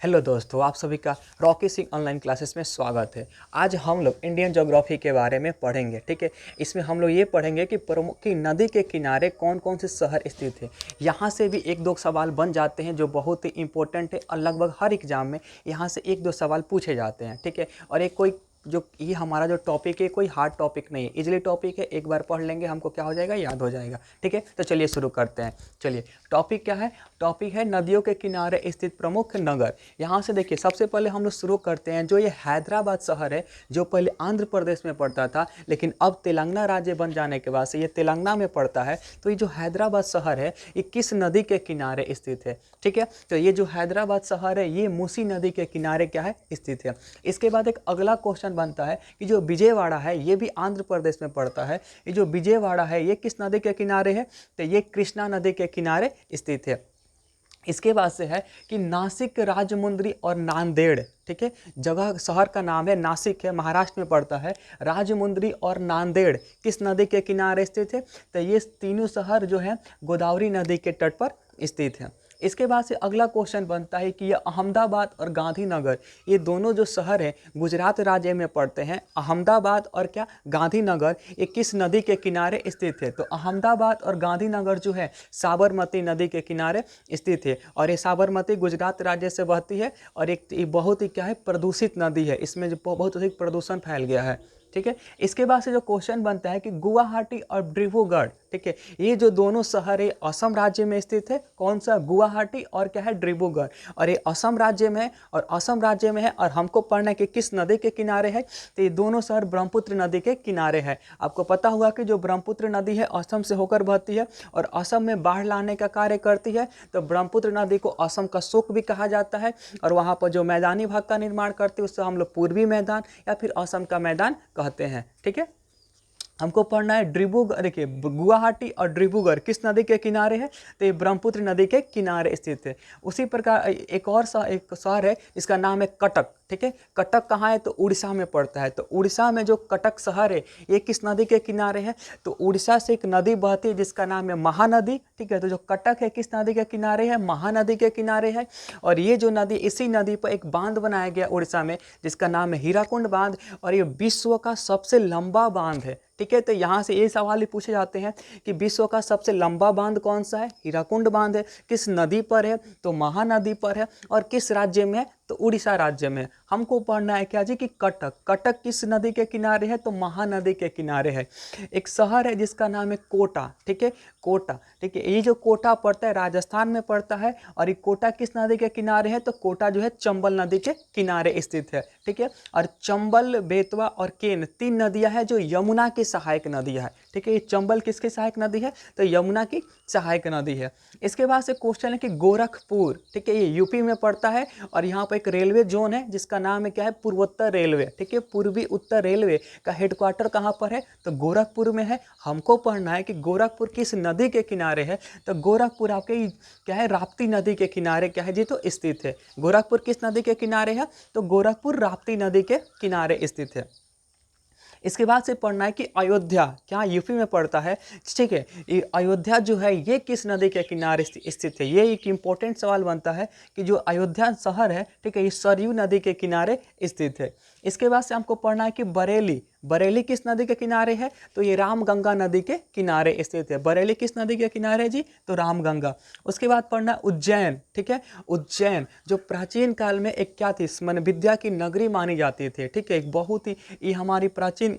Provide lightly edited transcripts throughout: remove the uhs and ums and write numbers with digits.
Hello दोस्तों, आप सभी का रॉकी सिंह ऑनलाइन क्लासेस में स्वागत है। आज हम लोग इंडियन ज्योग्राफी के बारे में पढ़ेंगे। ठीक है, इसमें हम लोग ये पढ़ेंगे कि प्रमुख की नदी के किनारे कौन कौन से शहर स्थित है। यहाँ से भी एक दो सवाल बन जाते हैं जो बहुत ही इंपॉर्टेंट है और लगभग हर एग्जाम में यहाँ से एक दो सवाल पूछे जाते हैं। ठीक है, और एक कोई जो ये हमारा जो टॉपिक है कोई हार्ड टॉपिक नहीं है, इजीली टॉपिक है। एक बार पढ़ लेंगे हमको क्या हो जाएगा, याद हो जाएगा। ठीक है, तो चलिए शुरू करते हैं। चलिए, टॉपिक क्या है? टॉपिक है नदियों के किनारे स्थित प्रमुख नगर। यहाँ से देखिए, सबसे पहले हम लोग शुरू करते हैं। जो ये हैदराबाद शहर है, जो पहले आंध्र प्रदेश में पड़ता था लेकिन अब तेलंगाना राज्य बन जाने के बाद से ये तेलंगाना में पड़ता है। तो ये जो हैदराबाद शहर है ये किस नदी के किनारे स्थित है? ठीक है, तो ये जो हैदराबाद शहर है ये मूसी नदी के किनारे क्या है, स्थित है। इसके बाद एक अगला क्वेश्चन बनता है कि जो विजयवाड़ा है ये भी आंध्र प्रदेश में पड़ता है। ये जो विजयवाड़ा है ये किस नदी के किनारे है? तो ये कृष्णा नदी के किनारे स्थित है। इसके बाद से है कि नासिक, राजमुंद्री और नांदेड़। ठीक है, जगह शहर का नाम है नासिक है, महाराष्ट्र में पड़ता है। राजमुंद्री और नांदेड़ किस नदी के किनारे स्थित है? तो ये तीनों शहर जो है गोदावरी नदी के तट पर स्थित है। इसके बाद से अगला क्वेश्चन बनता है कि ये अहमदाबाद और गांधीनगर, ये दोनों जो शहर हैं गुजरात राज्य में पड़ते हैं। अहमदाबाद और क्या गांधीनगर, ये किस नदी के किनारे स्थित है? तो अहमदाबाद और गांधीनगर जो है साबरमती नदी के किनारे स्थित है। और ये साबरमती गुजरात राज्य से बहती है और एक ये बहुत ही क्या है, प्रदूषित नदी है। इसमें जो बहुत अधिक प्रदूषण फैल गया है। ठीक है, इसके बाद से जो क्वेश्चन बनता है कि गुवाहाटी और डिब्रूगढ़, ठीक है, ये जो दोनों शहर है असम राज्य में स्थित है। कौन सा? गुवाहाटी और क्या है, डिब्रूगढ़। और ये असम राज्य में है और असम राज्य में है और हमको पढ़ना है कि किस नदी के किनारे है। तो ये दोनों शहर ब्रह्मपुत्र नदी के किनारे है। आपको पता होगा कि जो ब्रह्मपुत्र नदी है असम से होकर बहती है और असम में बाढ़ लाने का कार्य करती है। तो ब्रह्मपुत्र नदी को असम का शोक भी कहा जाता है और वहाँ पर जो मैदानी भाग का निर्माण करती है उससे हम लोग पूर्वी मैदान या फिर असम का मैदान कहते हैं। ठीक है, हमको पढ़ना है डिब्रूगढ़। देखिए, गुवाहाटी और डिब्रूगढ़ किस नदी के किनारे है? तो ये ब्रह्मपुत्र नदी के किनारे स्थित है। उसी प्रकार एक शहर है जिसका नाम है कटक। ठीक है, कटक कहाँ है? तो उड़ीसा में पड़ता है। तो उड़ीसा में जो कटक शहर है ये किस नदी के किनारे है? तो उड़ीसा से एक नदी बहती है जिसका नाम है महानदी। ठीक है, तो जो कटक है किस नदी के किनारे है? महानदी के किनारे है। और ये जो नदी, इसी नदी पर एक बांध बनाया गया उड़ीसा में जिसका नाम है हीराकुंड बांध और ये विश्व का सबसे लंबा बांध है। ठीक है, तो यहाँ से ये सवाल ही पूछे जाते हैं कि विश्व का सबसे लंबा बांध कौन सा है? हीराकुंड बांध है। किस नदी पर है? तो महानदी पर है। और किस राज्य में है? तो उड़ीसा राज्य में। हमको पढ़ना है क्या जी कि कटक। कटक किस नदी के किनारे है? तो महानदी के किनारे है। एक शहर है जिसका नाम है कोटा। ठीक है, कोटा। ठीक है, ये जो कोटा पड़ता है राजस्थान में पड़ता है और ये कोटा किस नदी के किनारे है? तो कोटा जो है चंबल नदी के किनारे स्थित है। ठीक है, और चंबल, बेतवा और केन तीन नदियां हैं जो यमुना की सहायक नदियां है। ठीक है, ये चंबल किसकी सहायक नदी है? तो यमुना की सहायक नदी है। इसके बाद से क्वेश्चन है कि गोरखपुर, ठीक है, ये यूपी में पड़ता है और यहाँ पर एक रेलवे जोन है जिसका नाम है क्या है? पूर्वोत्तर रेलवे। ठीक है, पूर्वी उत्तर रेलवे का हेडक्वार्टर कहाँ पर है? तो गोरखपुर में है। हमको पढ़ना है कि गोरखपुर किस नदी के किनारे है? तो गोरखपुर आपके क्या है, राप्ती नदी के किनारे क्या है जी, तो स्थित है। गोरखपुर किस नदी के किनारे है? तो गोरखपुर राप्ती नदी के किनारे स्थित है। इसके बाद से पढ़ना है कि अयोध्या क्या यूपी में पड़ता है। ठीक है, ये अयोध्या जो है ये किस नदी के किनारे स्थित है? ये एक इंपॉर्टेंट सवाल बनता है कि जो अयोध्या शहर है, ठीक है, ये सरयू नदी के किनारे स्थित है। इसके बाद से हमको पढ़ना है कि बरेली, बरेली किस नदी के किनारे है? तो ये रामगंगा नदी के किनारे स्थित है। बरेली किस नदी के किनारे जी? तो रामगंगा। उसके बाद पढ़ना उज्जैन। ठीक है, उज्जैन जो प्राचीन काल में एक क्या थी, विद्या की नगरी मानी जाती थी। ठीक है, एक बहुत ही ये हमारी प्राचीन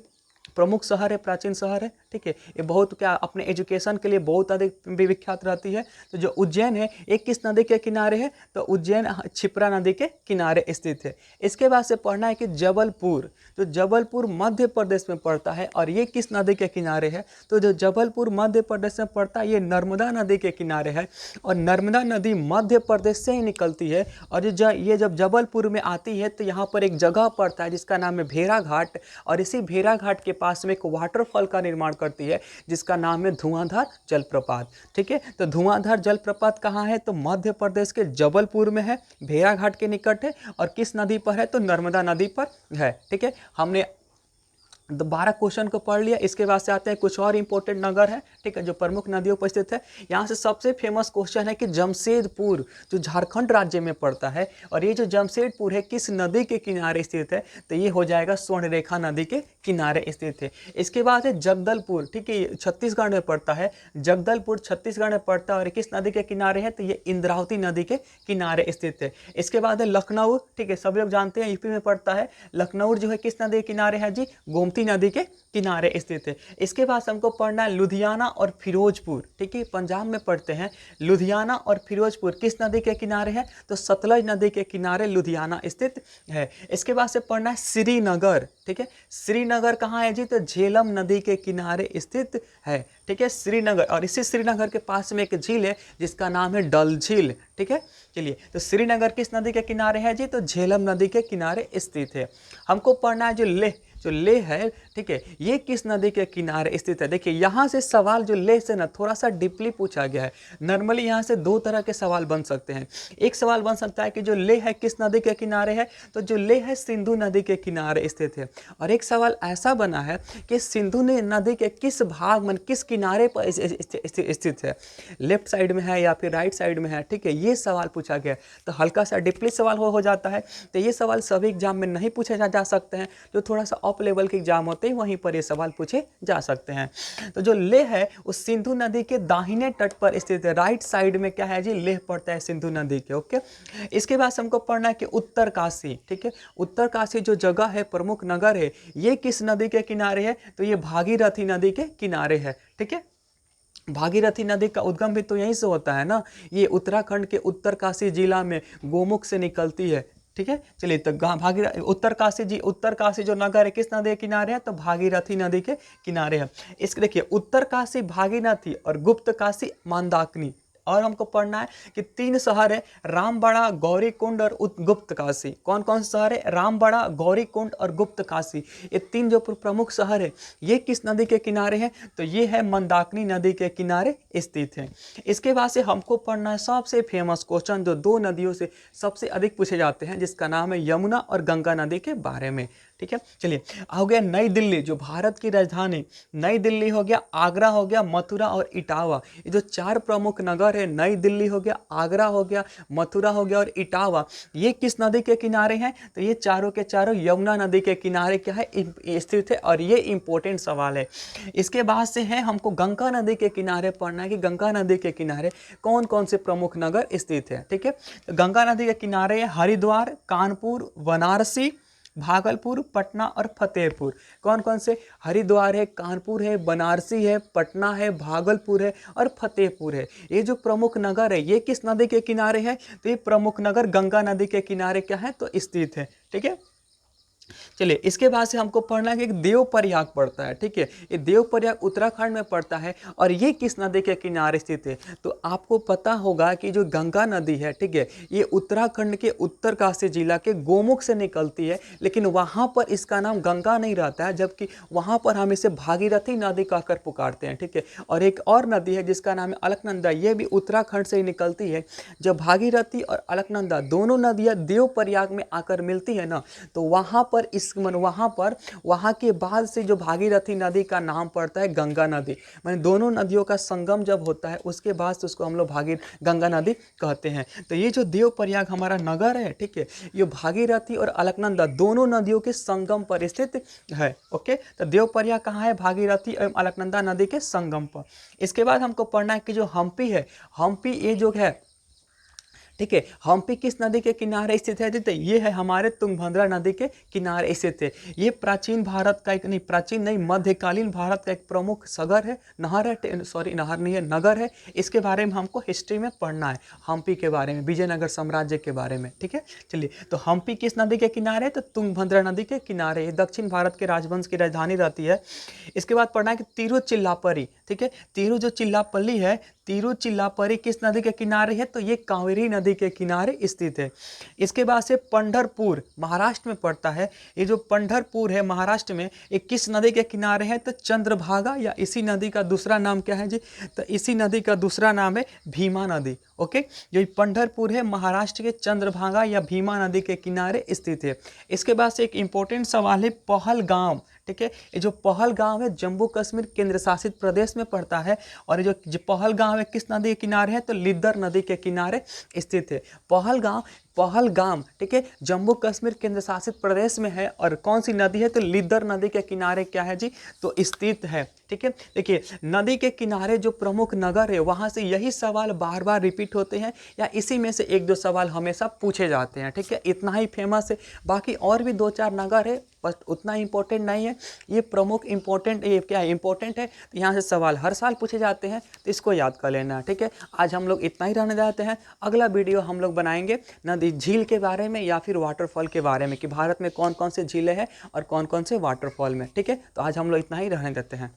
प्रमुख शहर है, प्राचीन शहर है। ठीक है, ये बहुत क्या अपने एजुकेशन के लिए बहुत अधिक भी विख्यात रहती है। तो जो उज्जैन है ये किस नदी के किनारे है? तो उज्जैन क्षिप्रा नदी के किनारे स्थित है। इसके बाद से पढ़ना है कि जबलपुर, जो जबलपुर मध्य प्रदेश में पड़ता है और ये किस नदी के किनारे है? तो जो जबलपुर मध्य प्रदेश में पड़ता है ये नर्मदा नदी के किनारे है और नर्मदा नदी मध्य प्रदेश से ही निकलती है। और ये जब जबलपुर में आती है तो यहाँ पर एक जगह पड़ता है जिसका नाम है भेड़ा घाट और इसी भेड़ा घाट के पास में एक वाटरफॉल का निर्माण करती है जिसका नाम है धुआंधार जलप्रपात। ठीक है, तो धुआंधार जलप्रपात कहाँ है? तो मध्य प्रदेश के जबलपुर में है, भेड़ा घाट के निकट है और किस नदी पर है? तो नर्मदा नदी पर है। ठीक है, हमने 12 क्वेश्चन को पढ़ लिया। इसके बाद से आते हैं कुछ और इंपॉर्टेंट नगर है, ठीक है, जो प्रमुख नदियों पर स्थित है। यहाँ से सबसे फेमस क्वेश्चन है कि जमशेदपुर जो झारखंड राज्य में पड़ता है, और ये जो जमशेदपुर है किस नदी के किनारे स्थित है, तो ये हो जाएगा स्वर्णरेखा नदी के किनारे स्थित है। इसके बाद है जगदलपुर, ठीक है, ये छत्तीसगढ़ में पड़ता है, जगदलपुर छत्तीसगढ़ में पड़ता है, और किस नदी के किनारे है, तो ये इंद्रावती नदी के किनारे स्थित है। इसके बाद है लखनऊ, ठीक है, सब लोग जानते हैं यूपी में पड़ता है। लखनऊ जो है किस नदी के किनारे है जी, गोमती नदी के किनारे स्थित है। इसके बाद हमको पढ़ना है लुधियाना और फिरोजपुर, ठीक है, पंजाब में पढ़ते हैं। लुधियाना और फिरोजपुर किस नदी के किनारे है, तो सतलज नदी के किनारे लुधियाना स्थित है। इसके बाद से पढ़ना है श्रीनगर, ठीक है, श्रीनगर कहाँ है जी, तो झेलम नदी के किनारे स्थित है, ठीक है, श्रीनगर। और इसी श्रीनगर के पास में एक झील है जिसका नाम है डल झील, ठीक है। चलिए, तो श्रीनगर किस नदी के किनारे है जी, तो झेलम नदी के किनारे स्थित है। हमको पढ़ना है जो लेह है, ठीक है, ये किस नदी के किनारे स्थित है। देखिए यहाँ से सवाल जो लेह से ना थोड़ा सा डीपली पूछा गया है। नॉर्मली यहाँ से दो तरह के सवाल बन सकते हैं। एक सवाल बन सकता है कि जो लेह है किस नदी के किनारे है, तो जो लेह है सिंधु नदी के किनारे स्थित है। और एक सवाल ऐसा बना है कि सिंधु नदी के किस भाग में, किस किनारे पर स्थित है, लेफ्ट साइड में है या फिर राइट साइड में है, ठीक है, ये सवाल पूछा गया। तो हल्का सा डीपली सवाल हो जाता है। तो ये सवाल सभी एग्जाम में नहीं पूछे जा सकते हैं। जो थोड़ा सा अप लेवल के एग्जाम होते हैं वहीं पर ये सवाल पूछे जा सकते हैं। तो जो लेह है उस सिंधु नदी के दाहिने तट पर स्थित है, राइट साइड में क्या है जी, लेह पड़ता है सिंधु नदी के। ओके, इसके बाद हमको पढ़ना है कि उत्तरकाशी, ठीक है, उत्तरकाशी जो जगह है, प्रमुख नगर है, ये किस नदी के किनारे है, तो ये भागीरथी नदी के किनारे है, ठीक है। भागीरथी नदी का उद्गम भी तो यहीं से होता है ना, ये उत्तराखंड के उत्तरकाशी जिला में गोमुख से निकलती है, ठीक है। चलिए, तो उत्तरकाशी जो नगर है किस नदी के किनारे है, तो भागीरथी नदी के किनारे है। इसके देखिए उत्तरकाशी भागीरथी और गुप्तकाशी मंदाकिनी। और हमको पढ़ना है कि 3 शहर है, रामबड़ा, गौरीकुंड और गुप्तकाशी। कौन कौन से शहर है, रामबड़ा, गौरीकुंड और गुप्तकाशी। ये 3 जो प्रमुख शहर है ये किस नदी के किनारे हैं, तो ये है मंदाकिनी नदी के किनारे स्थित है। इसके बाद से हमको पढ़ना है सबसे फेमस क्वेश्चन जो 2 नदियों से सबसे अधिक पूछे जाते हैं, जिसका नाम है यमुना और गंगा नदी के बारे में, ठीक है। चलिए, हो गया नई दिल्ली जो भारत की राजधानी, नई दिल्ली हो गया, आगरा हो गया, मथुरा और इटावा। ये जो 4 प्रमुख नगर है, नई दिल्ली हो गया, आगरा हो गया, मथुरा हो गया और इटावा, ये किस नदी के किनारे हैं, तो ये चारों के चारों यमुना नदी के किनारे क्या है, स्थित है। और ये इंपॉर्टेंट सवाल है। इसके बाद से है हमको गंगा नदी के किनारे पढ़ना है कि गंगा नदी के किनारे कौन कौन से प्रमुख नगर स्थित है, ठीक है। तो गंगा नदी के किनारे हरिद्वार, कानपुर, वाराणसी, भागलपुर, पटना और फतेहपुर। कौन कौन से, हरिद्वार है, कानपुर है, बनारसी है, पटना है, भागलपुर है और फतेहपुर है। ये जो प्रमुख नगर है ये किस नदी के किनारे है, तो ये प्रमुख नगर गंगा नदी के किनारे क्या है, तो स्थित है, ठीक है। चलिए, इसके बाद से हमको पढ़ना है कि एक देवप्रयाग पड़ता है, ठीक है, ये देवप्रयाग उत्तराखंड में पड़ता है और ये किस नदी के किनारे स्थित है, तो आपको पता होगा कि जो गंगा नदी है, ठीक है, ये उत्तराखंड के उत्तरकाशी जिला के गोमुख से निकलती है, लेकिन वहाँ पर इसका नाम गंगा नहीं रहता है, जबकि वहाँ पर हम इसे भागीरथी नदी कहकर पुकारते हैं, ठीक है। और एक और नदी है जिसका नाम है अलकनंदा, ये भी उत्तराखंड से ही निकलती है। जब भागीरथी और अलकनंदा दोनों नदियाँ देवप्रयाग में आकर मिलती है ना, तो वहाँ पर वहाँ के बाद से जो भागीरथी नदी का नाम पड़ता है गंगा नदी। मैंने दोनों नदियों का संगम जब होता है उसके बाद से उसको हम लोग गंगा नदी कहते हैं। तो ये जो देवप्रयाग हमारा नगर है, ठीक है, ये भागीरथी और अलकनंदा दोनों नदियों के संगम पर स्थित है। ओके, तो देवप्रयाग कहाँ है, भागीरथी एवं अलकनंदा नदी के संगम पर। इसके बाद हमको पढ़ना है कि जो हम्पी है, हम्पी ये जो है, ठीक है, हम्पी किस नदी के किनारे स्थित है, तो ये है हमारे तुंगभद्रा नदी के किनारे स्थित है। ये प्राचीन भारत का एक मध्यकालीन भारत का एक प्रमुख सागर है, नहर है, सॉरी नहर नहीं है, नगर है। इसके बारे में हमको हिस्ट्री में पढ़ना है, हम्पी के बारे में, विजयनगर साम्राज्य के बारे में, ठीक है। चलिए, तो हम्पी किस नदी के किनारे है, तो तुंगभद्रा नदी के किनारे। ये दक्षिण भारत के राजवंश की राजधानी रहती है। इसके बाद पढ़ना है कि तिरुचिल्लापरी, ठीक है, तिरुचिल्लापल्ली है, तिरुचिल्लापरी किस नदी के किनारे है, तो ये कावेरी नदी के किनारे स्थित है। इसके बाद से पंढरपुर महाराष्ट्र में पड़ता है। ये जो पंढरपुर है महाराष्ट्र में, ये किस नदी के किनारे है, तो चंद्रभागा, या इसी नदी का दूसरा नाम क्या है जी, तो इसी नदी का दूसरा नाम है भीमा नदी। ओके, जो पंढरपुर है महाराष्ट्र के चंद्रभागा या भीमा नदी के किनारे स्थित है। इसके बाद से एक इंपॉर्टेंट सवाल है पहलगाम, ठीक है। ये जो पहलगाम है जम्मू कश्मीर केंद्र शासित प्रदेश में पड़ता है, और ये जो पहलगाम है किस नदी के किनारे है, तो लिद्दर नदी के किनारे स्थित है। पहलगाम ठीक है जम्मू कश्मीर केंद्र शासित प्रदेश में है, और कौन सी नदी है, तो लिद्दर नदी के किनारे क्या है जी, तो स्थित है। ठीक है, देखिए नदी के किनारे जो प्रमुख नगर है वहाँ से यही सवाल बार बार रिपीट होते हैं, या इसी में से एक दो सवाल हमेशा पूछे जाते हैं। ठीक है, इतना ही फेमस है, बाकी और भी दो चार नगर है बस उतना इंपॉर्टेंट नहीं है। ये प्रमुख इंपॉर्टेंट, ये क्या इंपॉर्टेंट है, तो यहाँ से सवाल हर साल पूछे जाते हैं, तो इसको याद कर लेना। ठीक है, आज हम लोग इतना ही रहने देते हैं। अगला वीडियो हम लोग बनाएंगे नदी झील के बारे में या फिर वाटरफॉल के बारे में, कि भारत में कौन कौन से झीलें हैं और कौन कौन से वाटरफॉल में। ठीक है, तो आज हम लोग इतना ही रहने देते हैं।